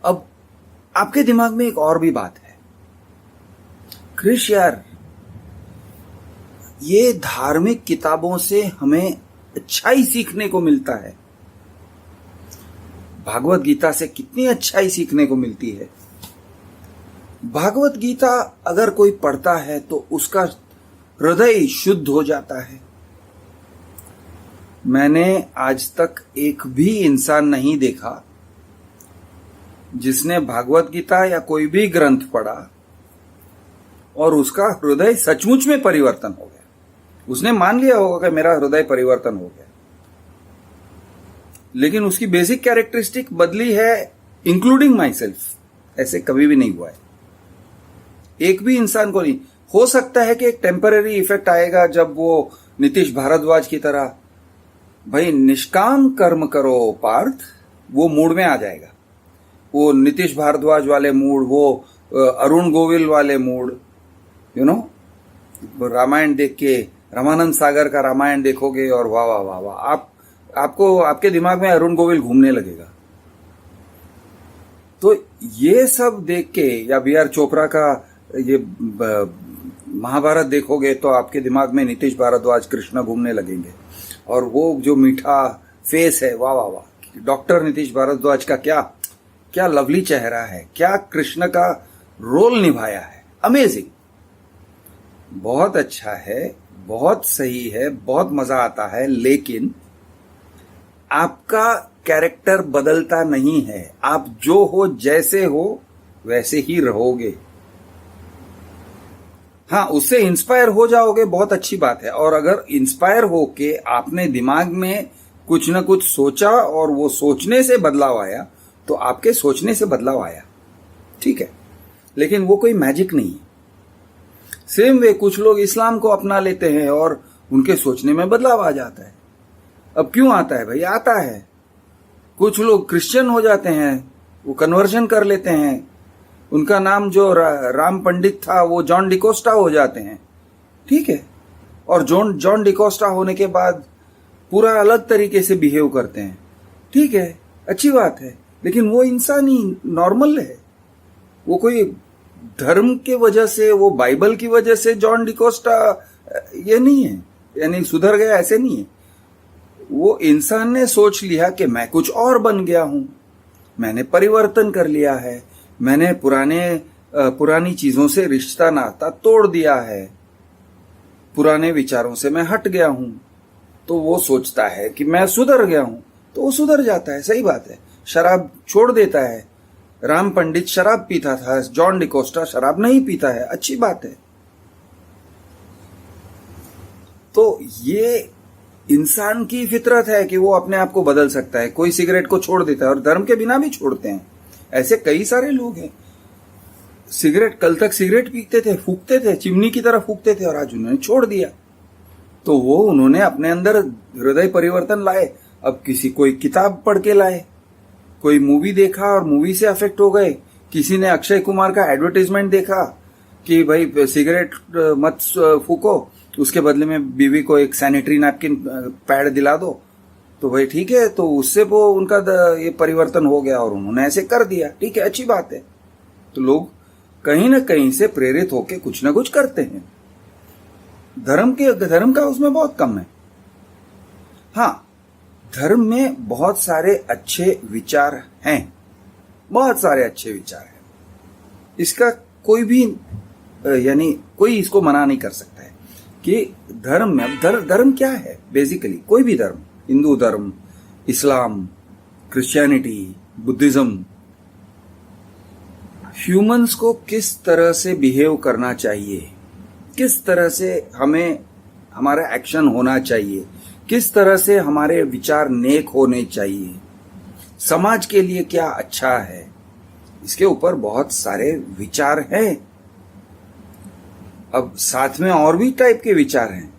अब आपके दिमाग में एक और भी बात है, क्रिश यार, ये धार्मिक किताबों से हमें अच्छाई सीखने को मिलता है। भागवत गीता से कितनी अच्छाई सीखने को मिलती है। भागवत गीता अगर कोई पढ़ता है तो उसका हृदय शुद्ध हो जाता है। मैंने आज तक एक भी इंसान नहीं देखा जिसने भागवत गीता या कोई भी ग्रंथ पढ़ा और उसका हृदय सचमुच में परिवर्तन हो गया। उसने मान लिया होगा कि मेरा हृदय परिवर्तन हो गया, लेकिन उसकी बेसिक कैरेक्टरिस्टिक बदली है, इंक्लूडिंग माई सेल्फ। ऐसे कभी भी नहीं हुआ है, एक भी इंसान को नहीं। हो सकता है कि एक टेम्पररी इफेक्ट आएगा जब वो नीतीश भारद्वाज की तरह भाई निष्काम कर्म करो पार्थ, वो मूड में आ जाएगा। वो नीतीश भारद्वाज वाले मूड, वो अरुण गोविल वाले मूड, रामायण देख के रामानंद सागर का रामायण देखोगे और वाह वाह वाह वाह, आपको आपके दिमाग में अरुण गोविल घूमने लगेगा। तो ये सब देख के, या बी आर चोपड़ा का ये महाभारत देखोगे तो आपके दिमाग में नीतीश भारद्वाज कृष्ण घूमने लगेंगे। और वो जो मीठा फेस है, वाह वाह वाह, डॉक्टर नीतीश भारद्वाज का क्या लवली चेहरा है, क्या कृष्ण का रोल निभाया है, अमेजिंग, बहुत अच्छा है, बहुत सही है, बहुत मजा आता है। लेकिन आपका कैरेक्टर बदलता नहीं है। आप जो हो, जैसे हो वैसे ही रहोगे। हाँ, उससे इंस्पायर हो जाओगे, बहुत अच्छी बात है। और अगर इंस्पायर हो के आपने दिमाग में कुछ ना कुछ सोचा और वो सोचने से बदलाव आया, तो आपके सोचने से बदलाव आया, ठीक है, लेकिन वो कोई मैजिक नहीं है। सेम वे कुछ लोग इस्लाम को अपना लेते हैं और उनके सोचने में बदलाव आ जाता है। अब क्यों आता है भाई? आता है। कुछ लोग क्रिश्चियन हो जाते हैं, वो कन्वर्जन कर लेते हैं, उनका नाम जो राम पंडित था वो जॉन डिकोस्टा हो जाते हैं, ठीक है, और जॉन डिकोस्टा होने के बाद पूरा अलग तरीके से बिहेव करते हैं, ठीक है, अच्छी बात है। लेकिन वो इंसान ही नॉर्मल है। वो कोई धर्म के वजह से, वो बाइबल की वजह से जॉन डिकोस्टा ये नहीं है, यानी सुधर गया, ऐसे नहीं है। वो इंसान ने सोच लिया कि मैं कुछ और बन गया हूं, मैंने परिवर्तन कर लिया है, मैंने पुरानी चीजों से रिश्ता नाता तोड़ दिया है, पुराने विचारों से मैं हट गया हूं। तो वो सोचता है कि मैं सुधर गया हूं, तो वो सुधर जाता है, सही बात है। शराब छोड़ देता है। राम पंडित शराब पीता था, जॉन डिकोस्टा शराब नहीं पीता है, अच्छी बात है। तो ये इंसान की फितरत है कि वो अपने आप को बदल सकता है। कोई सिगरेट को छोड़ देता है और धर्म के बिना भी छोड़ते हैं। ऐसे कई सारे लोग हैं। सिगरेट, कल तक सिगरेट पीते थे, फूकते थे, चिमनी की तरह फूकते थे, और आज उन्होंने छोड़ दिया। तो वो उन्होंने अपने अंदर हृदय परिवर्तन लाए। अब कोई किताब पढ़ के लाए, कोई मूवी देखा और मूवी से अफेक्ट हो गए, किसी ने अक्षय कुमार का एडवर्टाइजमेंट देखा कि भाई सिगरेट मत फूको, उसके बदले में बीवी को एक सैनिटरी नैपकिन पैड दिला दो, तो भाई ठीक है, तो उससे वो उनका ये परिवर्तन हो गया और उन्होंने ऐसे कर दिया, ठीक है, अच्छी बात है। तो लोग कहीं ना कहीं से प्रेरित होके कुछ ना कुछ करते हैं। धर्म का उसमें बहुत कम है। हाँ, धर्म में बहुत सारे अच्छे विचार हैं, बहुत सारे अच्छे विचार हैं। इसका कोई भी यानी कोई इसको मना नहीं कर सकता है कि धर्म में, धर्म क्या है बेसिकली? कोई भी धर्म, हिंदू धर्म, इस्लाम, क्रिश्चियनिटी, बुद्धिज्म, ह्यूमंस को किस तरह से बिहेव करना चाहिए, किस तरह से हमें हमारा एक्शन होना चाहिए, किस तरह से हमारे विचार नेक होने चाहिए, समाज के लिए क्या अच्छा है, इसके ऊपर बहुत सारे विचार हैं। अब साथ में और भी टाइप के विचार हैं।